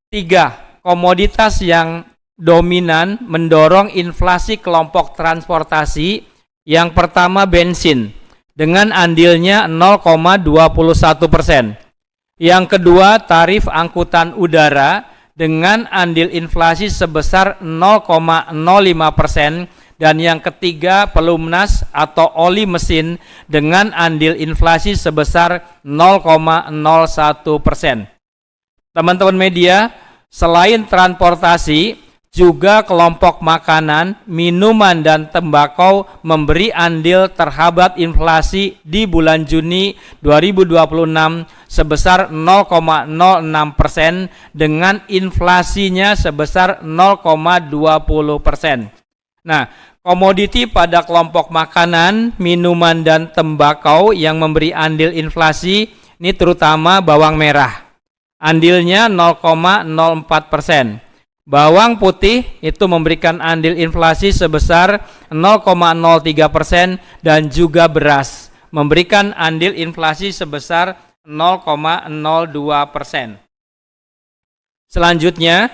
Tiga komoditas yang dominan mendorong inflasi kelompok transportasi. Yang pertama bensin dengan andilnya 0,21%. Yang kedua tarif angkutan udara dengan andil inflasi sebesar 0,05%. Dan yang ketiga pelumnas atau oli mesin dengan andil inflasi sebesar 0,01%. Teman-teman media, selain transportasi, juga kelompok makanan, minuman, dan tembakau memberi andil terhadap inflasi di bulan Juni 2026 sebesar 0,06% dengan inflasinya sebesar 0,20%. Nah, komoditi pada kelompok makanan, minuman, dan tembakau yang memberi andil inflasi ini terutama bawang merah. Andilnya 0,04%. Bawang putih itu memberikan andil inflasi sebesar 0,03% dan juga beras memberikan andil inflasi sebesar 0,02%. Selanjutnya,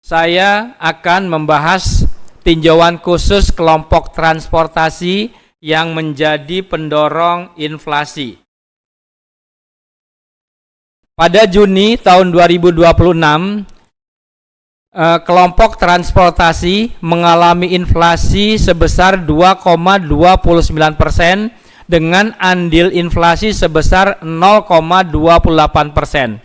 saya akan membahas tinjauan khusus kelompok transportasi yang menjadi pendorong inflasi. Pada Juni tahun 2026, kelompok transportasi mengalami inflasi sebesar 2,29% dengan andil inflasi sebesar 0,28%.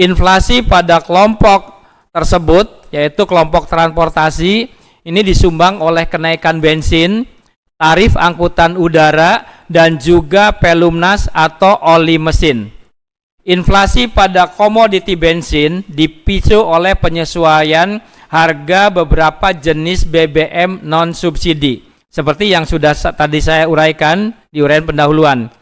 Inflasi pada kelompok tersebut, yaitu kelompok transportasi, ini disumbang oleh kenaikan bensin, tarif angkutan udara, dan juga pelumnas atau oli mesin. Inflasi pada komoditi bensin dipicu oleh penyesuaian harga beberapa jenis BBM non-subsidi, seperti yang sudah tadi saya uraikan di uraian pendahuluan.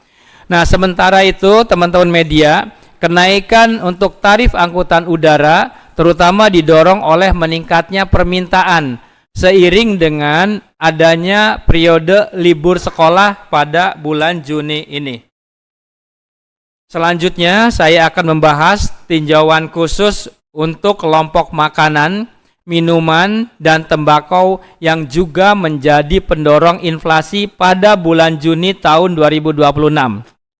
Nah, sementara itu teman-teman media, kenaikan untuk tarif angkutan udara terutama didorong oleh meningkatnya permintaan seiring dengan adanya periode libur sekolah pada bulan Juni ini. Selanjutnya saya akan membahas tinjauan khusus untuk kelompok makanan, minuman, dan tembakau yang juga menjadi pendorong inflasi pada bulan Juni tahun 2026.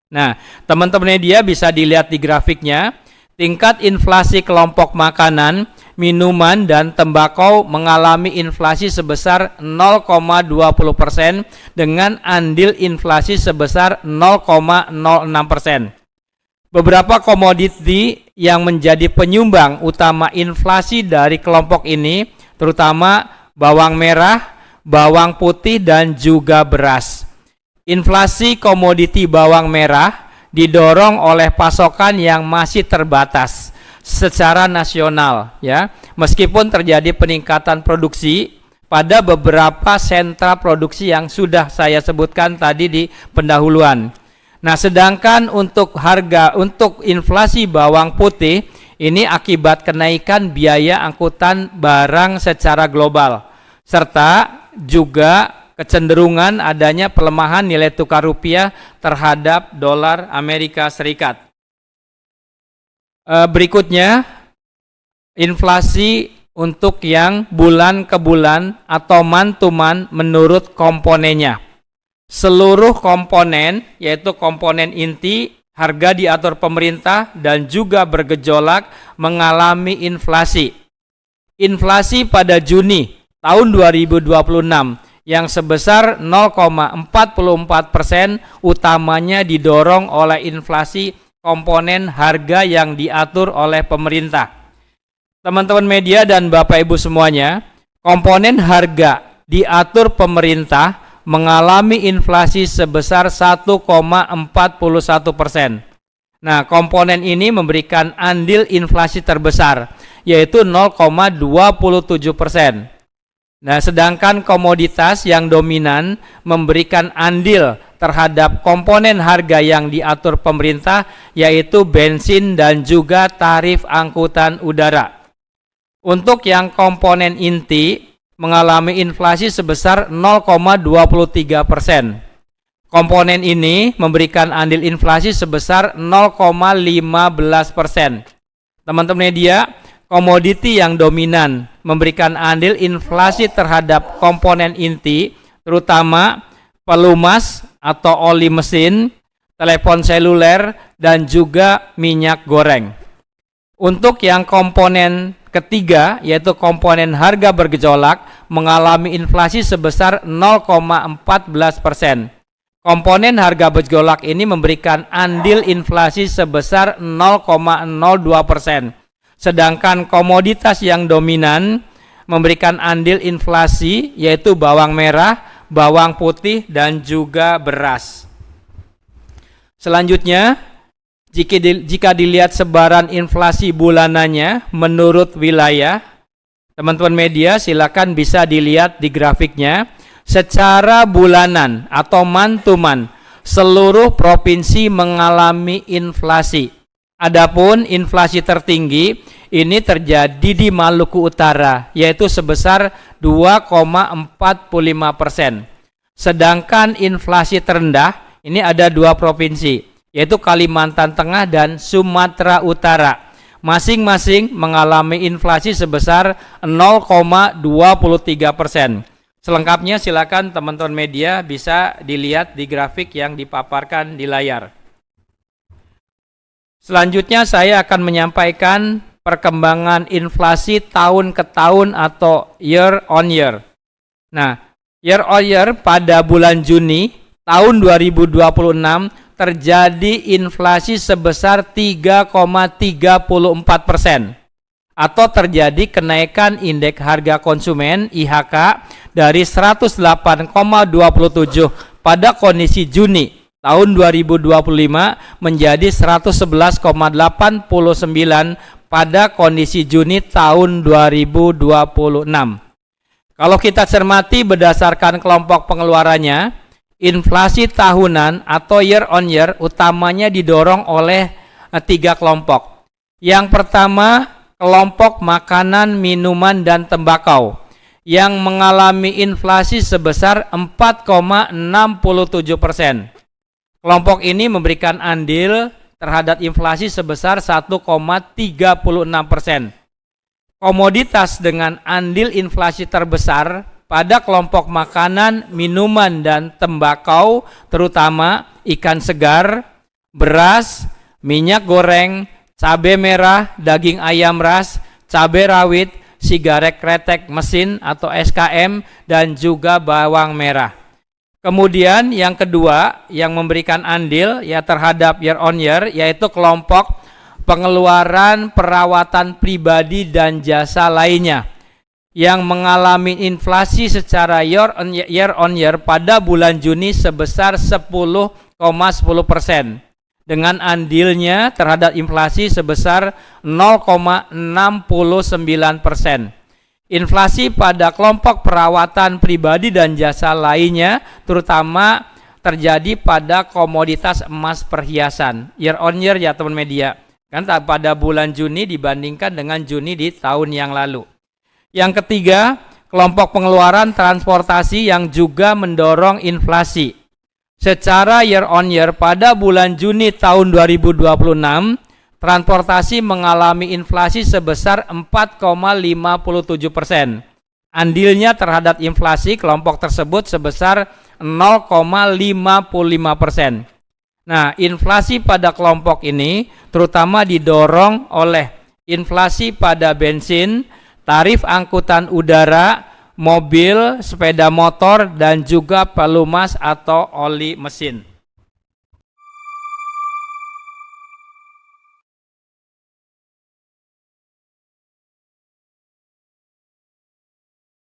Nah, teman-teman media bisa dilihat di grafiknya. Tingkat inflasi kelompok makanan, minuman, dan tembakau mengalami inflasi sebesar 0,20% dengan andil inflasi sebesar 0,06%. Beberapa komoditi yang menjadi penyumbang utama inflasi dari kelompok ini, terutama bawang merah, bawang putih, dan juga beras. Inflasi komoditi bawang merah didorong oleh pasokan yang masih terbatas secara nasional, ya. Meskipun terjadi peningkatan produksi pada beberapa sentra produksi yang sudah saya sebutkan tadi di pendahuluan. Nah, sedangkan untuk inflasi bawang putih ini akibat kenaikan biaya angkutan barang secara global serta juga kecenderungan adanya pelemahan nilai tukar rupiah terhadap dolar Amerika Serikat. Berikutnya, inflasi untuk yang bulan ke bulan atau month to month menurut komponennya. Seluruh komponen, yaitu komponen inti, harga diatur pemerintah dan juga bergejolak mengalami inflasi. Inflasi pada Juni tahun 2026 yang sebesar 0,44% utamanya didorong oleh inflasi komponen harga yang diatur oleh pemerintah. Teman-teman media dan Bapak Ibu semuanya, komponen harga diatur pemerintah mengalami inflasi sebesar 1,41%. Nah, komponen ini memberikan andil inflasi terbesar, yaitu 0,27%. Nah, sedangkan komoditas yang dominan memberikan andil terhadap komponen harga yang diatur pemerintah, yaitu bensin dan juga tarif angkutan udara. Untuk yang komponen inti mengalami inflasi sebesar 0,23%. Komponen ini memberikan andil inflasi sebesar 0,15%. Teman-teman media, komoditi yang dominan memberikan andil inflasi terhadap komponen inti, terutama pelumas atau oli mesin, telepon seluler, dan juga minyak goreng. Untuk yang komponen ketiga, yaitu komponen harga bergejolak, mengalami inflasi sebesar 0,14%. Komponen harga bergejolak ini memberikan andil inflasi sebesar 0,02%. Sedangkan komoditas yang dominan memberikan andil inflasi yaitu bawang merah, bawang putih, dan juga beras. Selanjutnya, jika dilihat sebaran inflasi bulanannya menurut wilayah, teman-teman media silakan bisa dilihat di grafiknya. Secara bulanan atau month-to-month, seluruh provinsi mengalami inflasi. Adapun inflasi tertinggi ini terjadi di Maluku Utara, yaitu sebesar 2,45%. Sedangkan inflasi terendah ini ada dua provinsi, yaitu Kalimantan Tengah dan Sumatera Utara. Masing-masing mengalami inflasi sebesar 0,23%. Selengkapnya silakan teman-teman media bisa dilihat di grafik yang dipaparkan di layar. Selanjutnya saya akan menyampaikan perkembangan inflasi tahun ke tahun atau year on year. Nah, year on year pada bulan Juni tahun 2026 terjadi inflasi sebesar 3,34%. Atau terjadi kenaikan indeks harga konsumen IHK dari 108,27 pada kondisi Juni tahun 2025 menjadi 111,89 pada kondisi Juni tahun 2026. Kalau kita cermati berdasarkan kelompok pengeluarannya, inflasi tahunan atau year on year utamanya didorong oleh tiga kelompok. Yang pertama, kelompok makanan, minuman, dan tembakau yang mengalami inflasi sebesar 4,67%. Kelompok ini memberikan andil terhadap inflasi sebesar 1,36%. Komoditas dengan andil inflasi terbesar pada kelompok makanan, minuman, dan tembakau terutama ikan segar, beras, minyak goreng, cabai merah, daging ayam ras, cabai rawit, sigaret kretek mesin atau SKM, dan juga bawang merah. Kemudian yang kedua yang memberikan andil ya terhadap year on year yaitu kelompok pengeluaran perawatan pribadi dan jasa lainnya yang mengalami inflasi secara year on year pada bulan Juni sebesar 10,10%. Dengan andilnya terhadap inflasi sebesar 0,69%. Inflasi pada kelompok perawatan pribadi dan jasa lainnya terutama terjadi pada komoditas emas perhiasan. Year on year ya teman media. Kan pada bulan Juni dibandingkan dengan Juni di tahun yang lalu. Yang ketiga, kelompok pengeluaran transportasi yang juga mendorong inflasi. Secara year on year pada bulan Juni tahun 2026, transportasi mengalami inflasi sebesar 4,57%. Andilnya terhadap inflasi kelompok tersebut sebesar 0,55%. Nah, inflasi pada kelompok ini terutama didorong oleh inflasi pada bensin, tarif angkutan udara, mobil, sepeda motor, dan juga pelumas atau oli mesin.